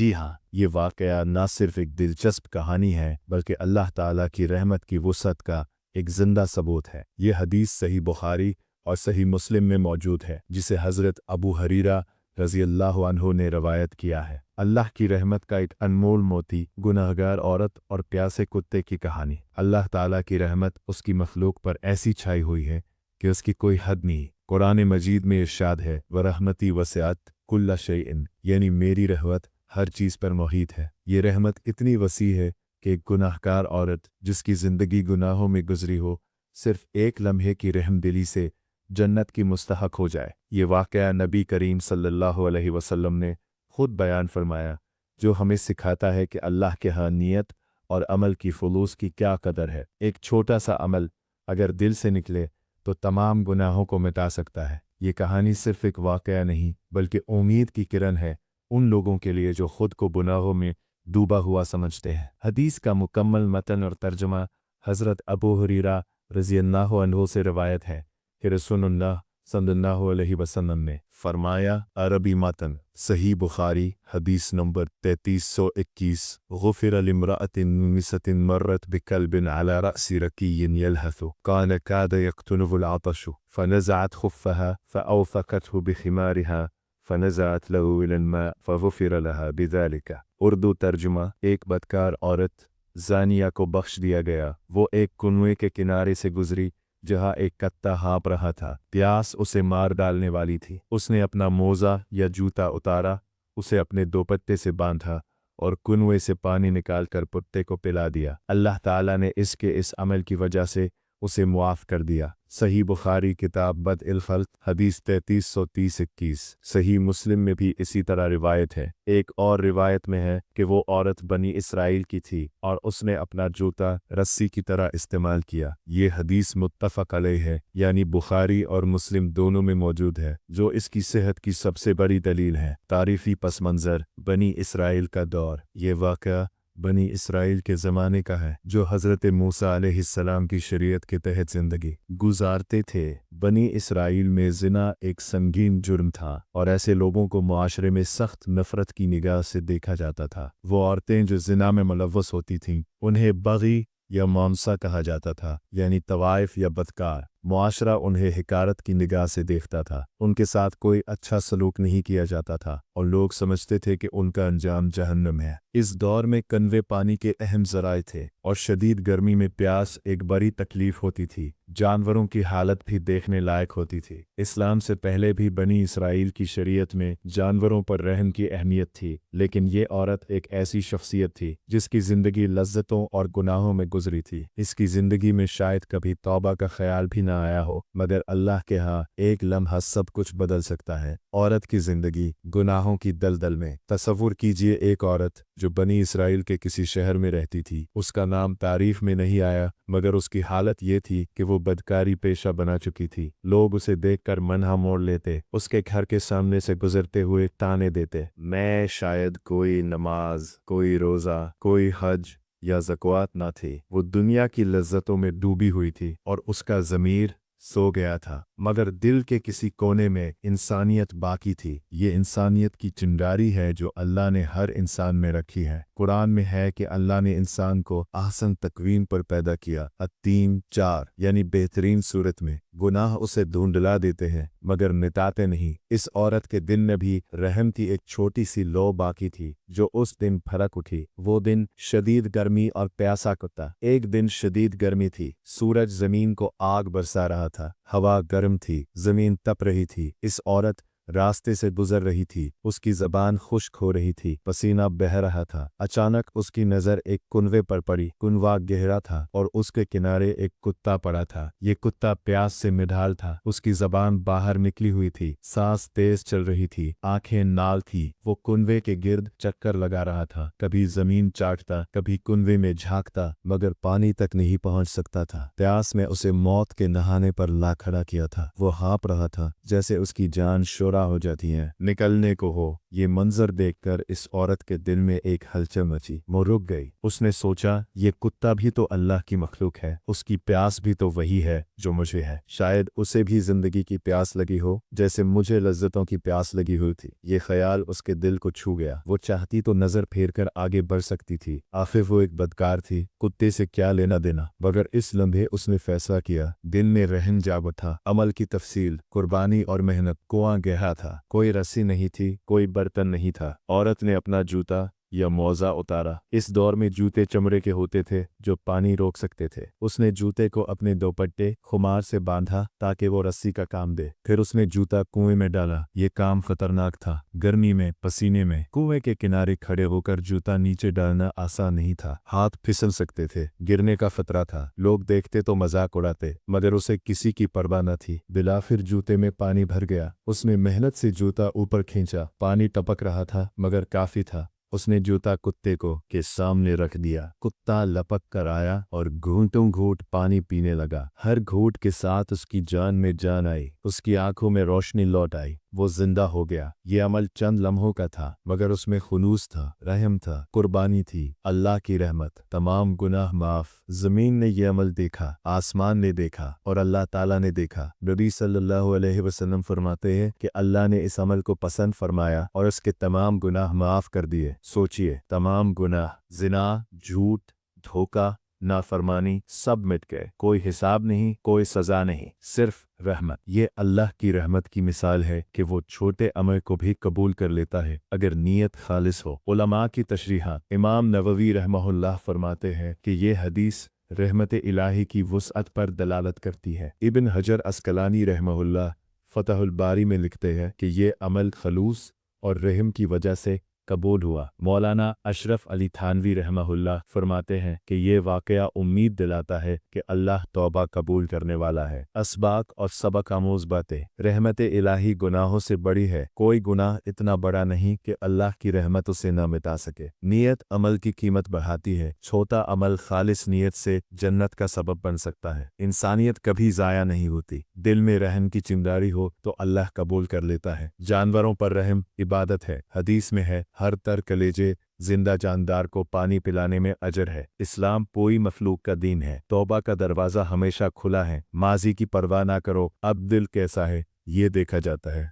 जी हाँ, ये वाक़या न सिर्फ एक दिलचस्प कहानी है बल्कि अल्लाह ताला की रहमत की वुसअत का एक ज़िंदा सबूत है। ये हदीस सही बुखारी और सही मुस्लिम में मौजूद है, जिसे हज़रत अबू हरीरा रज़ी अल्लाहु अन्हु ने रवायत किया है। अल्लाह की रहमत का एक अनमोल मोती, गुनहगार औरत और प्यासे कुत्ते की कहानी। अल्लाह ताला की रहमत उसकी मखलूक पर ऐसी छाई हुई है कि उसकी कोई हद नहीं। कुरान मजीद में इरशाद है, व रहमती वसिअत कुल्ला शैइन, यानी मेरी रहमत हर चीज़ पर मुहीत है। ये रहमत इतनी वसी है कि एक गुनाहगार औरत जिसकी ज़िंदगी गुनाहों में गुजरी हो, सिर्फ एक लम्हे की रहमदिली से जन्नत की मुस्तहक हो जाए। ये वाक़या नबी करीम सल्लल्लाहु अलैहि वसल्लम ने खुद बयान फरमाया, जो हमें सिखाता है कि अल्लाह के यहाँ नियत और अमल की फुलूस की क्या कदर है। एक छोटा सा अमल अगर दिल से निकले तो तमाम गुनाहों को मिटा सकता है। ये कहानी सिर्फ एक वाक़या नहीं बल्कि उम्मीद की किरण है उन लोगों के लिए जो खुद को गुनाहों में डूबा हुआ समझते हैं। हदीस का मुकम्मल मतन और तर्जुमा हज़रत अबू हुरैरा रज़ी अल्लाहु अन्हु से रवायत है कि रसूलुल्लाह सल्लल्लाहु अलैहि वसल्लम ने फरमाया, अरबी मतन सही बुखारी हदीस नंबर 3321, गुफ़िर लिम्रअतिन मिसतिन मर्रत बिकल्बिन अला रअसी रकीयिन यलहथु कान काद यक़्तुनुहुल आतशु फनज़अत खुफ़्फ़हा फ़अवफ़क़तहु बिख़िमारिहा फ़नज़अत लहु इलल माअ फ़ग़ुफ़िर लहा बिज़ालिका। उर्दू तर्जुमा, एक बदकार औरत ज़ानिया को बख्श दिया गया। वो एक कुएं के किनारे से गुजरी जहाँ एक कत्ता हाँप रहा था। प्यास उसे मार डालने वाली थी। उसने अपना मोज़ा या जूता उतारा, उसे अपने दोपट्टे से बांधा और कुएं से पानी निकालकर कुत्ते को पिला दिया। अल्लाह ताला ने इसके इस अमल की वजह से उसे मुआफ़ कर दिया। सही बुखारी किताब बद इल खल्क हदीस 3330-21। सही मुस्लिम में भी इसी तरह रिवायत है। एक और रिवायत में है कि वो औरत बनी इसराइल की थी और उसने अपना जूता रस्सी की तरह इस्तेमाल किया। ये हदीस मुत्तफ़क़ अलैह है, यानी बुखारी और मुस्लिम दोनों में मौजूद है, जो इसकी सेहत की सबसे बड़ी दलील है। तारीफ़ी पस मंज़र बनी इसराइल का दौर। ये वाक़या बनी इसराइल के ज़माने का है, जो हज़रत मूसा अलैहिस्सलाम की शरीयत के तहत ज़िंदगी गुजारते थे। बनी इसराइल में ज़िना एक संगीन जुर्म था और ऐसे लोगों को मुआशरे में सख्त नफ़रत की निगाह से देखा जाता था। वो औरतें जो ज़िना में मुलव्वस होती थीं, उन्हें बग़ी या मौनसा कहा जाता था, यानी तवाइफ या बदकार। मुआशरा उन्हें हिकारत की निगाह से देखता था। उनके साथ कोई अच्छा सलूक नहीं किया जाता था और लोग समझते थे कि उनका अंजाम जहन्नम है। इस दौर में कन्वे पानी के अहम ज़राए थे और शदीद गर्मी में प्यास एक बड़ी तकलीफ होती थी। जानवरों की हालत भी देखने लायक होती थी। इस्लाम से पहले भी बनी इसराइल की शरीयत में जानवरों पर रहम की अहमियत थी, लेकिन ये औरत एक ऐसी शख्सियत थी जिसकी ज़िंदगी लज्जतों और गुनाहों में गुजरी थी। इसकी ज़िंदगी में शायद कभी तौबा का ख्याल भी ना आया हो, मगर अल्लाह के यहाँ एक लम्हा सब कुछ बदल सकता है। औरत की ज़िंदगी गुनाहों की दलदल में। तसव्वुर कीजिए एक औरत जो बनी इसराइल के किसी शहर में रहती थी। उसका नाम तारीफ में नहीं आया, मगर उसकी हालत ये थी कि वो बदकारी पेशा बना चुकी थी। लोग उसे देखकर मनहा मोड़ लेते, उसके घर के सामने से गुजरते हुए ताने देते। मैं शायद कोई नमाज, कोई रोज़ा, कोई हज या ज़कात ना थी। वो दुनिया की लज्जतों में डूबी हुई थी और उसका ज़मीर सो गया था, मगर दिल के किसी कोने में इंसानियत बाकी थी। ये इंसानियत की चिंगारी है जो अल्लाह ने हर इंसान में रखी है। कुरान में है कि अल्लाह ने इंसान को ahsan तकवीन पर पैदा किया। अत-तीन-4 यानी बेहतरीन सूरत में। गुनाह उसे धुंधला देते हैं मगर मिटाते नहीं। इस औरत के दिल में भी रहम की एक छोटी सी लौ बाकी थी जो उस दिन फरक उठी। वो दिन शदीद गर्मी और प्यासा कुत्ता। एक दिन शदीद गर्मी थी, सूरज जमीन को आग बरसा रहा था, हवा गर्म थी, जमीन तप रही थी। इस औरत रास्ते से गुजर रही थी, उसकी ज़बान खुश्क हो रही थी, पसीना बह रहा था। अचानक उसकी नज़र एक कुनवे पर पड़ी। कुनवा गहरा था और उसके किनारे एक कुत्ता पड़ा था। ये कुत्ता प्यास से मिढाल था, उसकी ज़बान बाहर निकली हुई थी, सांस तेज चल रही थी, आंखें नाल थी। वो कुनवे के गिर्द चक्कर लगा रहा था, कभी जमीन चाटता, कभी कुनवे में झांकता, मगर पानी तक नहीं पहुंच सकता था। प्यास में उसे मौत के नहाने पर ला खड़ा किया था। वो हाँप रहा था जैसे उसकी जान शोरा हो जाती है, निकलने को हो, ये मंजर देखकर इस औरत के दिल में एक हलचल मची। वो रुक गई। उसने सोचा, ये कुत्ता भी तो अल्लाह की मखलूक है, उसकी प्यास भी तो वही है जो मुझे है। शायद उसे भी जिंदगी की प्यास लगी हो जैसे मुझे लज्जतों की प्यास लगी हुई थी। ये ख्याल उसके दिल को छू गया। वो चाहती तो नजर फेर कर आगे बढ़ सकती थी, आखिर वो एक बदकार थी, कुत्ते से क्या लेना देना। मगर इस लम्हे उसने फैसला किया। दिल में रहन जा बैठा। अमल की तफसील, कुर्बानी और मेहनत। कुआं गहरा था, कोई रस्सी नहीं थी, कोई बर्तन नहीं था। औरत ने अपना जूता या मौजा उतारा। इस दौर में जूते चमड़े के होते थे जो पानी रोक सकते थे। उसने जूते को अपने दोपट्टे खुमार से बांधा ताकि वो रस्सी का काम दे। फिर उसने जूता कुएं में डाला। ये काम खतरनाक था। गर्मी में, पसीने में कुएं के किनारे खड़े होकर जूता नीचे डालना आसान नहीं था। हाथ फिसल सकते थे, गिरने का खतरा था। लोग देखते तो मजाक उड़ाते, मगर उसे किसी की परवाह न थी। बिला फिर जूते में पानी भर गया। उसने मेहनत से जूता ऊपर खींचा। पानी टपक रहा था मगर काफी था। उसने जूता कुत्ते को के सामने रख दिया। कुत्ता लपक कर आया और घूंटों घूंट पानी पीने लगा। हर घूंट के साथ उसकी जान में जान आई। उसकी आंखों में रोशनी लौट आई। वो जिंदा हो गया। ये अमल चंद लम्हों का था, मगर उसमें खुलूस था, रहम था, कुर्बानी थी, अल्लाह की रहमत। तमाम गुनाह माफ। जमीन ने ये अमल देखा, आसमान ने देखा और अल्लाह ताला ने देखा। नबी सल्लल्लाहु अलैहि वसल्लम फरमाते हैं कि अल्लाह ने इस अमल को पसंद फरमाया और उसके तमाम गुनाह माफ कर दिए। सोचिए, तमाम गुनाह, जिना, झूठ, धोखा, नाफरमानी सब मिट गए। कोई हिसाब नहीं, कोई सजा नहीं, सिर्फ रहमत। ये अल्लाह की रहमत की मिसाल है कि वो छोटे अमल को भी कबूल कर लेता है अगर नीयत खालिस हो। उलमा की तशरीहात। इमाम नववी रहमहुल्लाह फरमाते हैं कि ये हदीस रहमत इलाही की वुसअत पर दलालत करती है। इब्न हजर अस्कलानी रहमहुल्लाह फतहुल बारी में लिखते हैं कि ये अमल खलूस और रहम की वजह से कबूल हुआ। मौलाना अशरफ अली थानवी रहमहुल्लाह फरमाते हैं कि ये वाक़या उम्मीद दिलाता है कि अल्लाह तौबा कबूल करने वाला है। असबाक और सबक आमोज बातें। रहमत इलाही गुनाहों से बड़ी है। कोई गुनाह इतना बड़ा नहीं कि अल्लाह की रहमत उसे न मिटा सके। नीयत अमल की कीमत बढ़ाती है। छोटा अमल खालिस नीयत से जन्नत का सबब बन सकता है। इंसानियत कभी ज़ाया नहीं होती। दिल में रहम की चिंगारी हो तो अल्लाह कबूल कर लेता है। जानवरों पर रहम इबादत है। हदीस में है, हर तर कलेजे जिंदा जानदार को पानी पिलाने में अजर है। इस्लाम पूरी मखलूक का दीन है। तौबा का दरवाज़ा हमेशा खुला है। माजी की परवाह ना करो, अब दिल कैसा है ये देखा जाता है।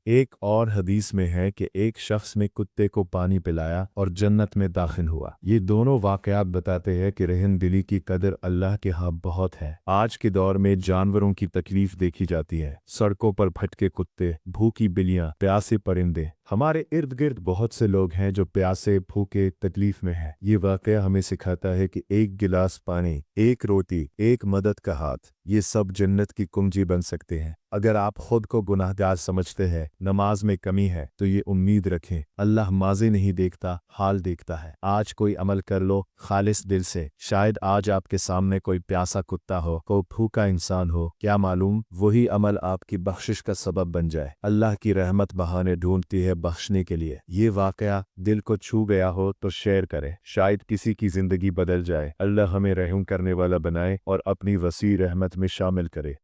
एक और हदीस में है कि एक शख्स ने कुत्ते को पानी पिलाया और जन्नत में दाखिल हुआ। ये दोनों वाक़यात बताते हैं कि रहम दिली की कदर अल्लाह के यहाँ बहुत है। आज के दौर में जानवरों की तकलीफ देखी जाती है। सड़कों पर भटके कुत्ते, भूखी बिल्लियाँ, प्यासे परिंदे। हमारे इर्द गिर्द बहुत से लोग हैं जो प्यासे, भूखे, तकलीफ में हैं। ये वाक़या हमें सिखाता है कि एक गिलास पानी, एक रोटी, एक मदद का हाथ, ये सब जन्नत की कुंजी बन सकते हैं। अगर आप खुद को गुनाहगार समझते हैं, नमाज में कमी है, तो ये उम्मीद रखें, अल्लाह माज़ी नहीं देखता, हाल देखता है। आज कोई अमल कर लो खालिस दिल से। शायद आज आपके सामने कोई प्यासा कुत्ता हो, कोई भूखा इंसान हो, क्या मालूम वही अमल आपकी बख्शिश का सबब बन जाए। अल्लाह की रहमत बहाने ढूंढती है बख्शने के लिए। ये वाक़या दिल को छू गया हो तो शेयर करें, शायद किसी की जिंदगी बदल जाए। अल्लाह हमें रहम करने वाला बनाए और अपनी वसी रहमत में शामिल करे।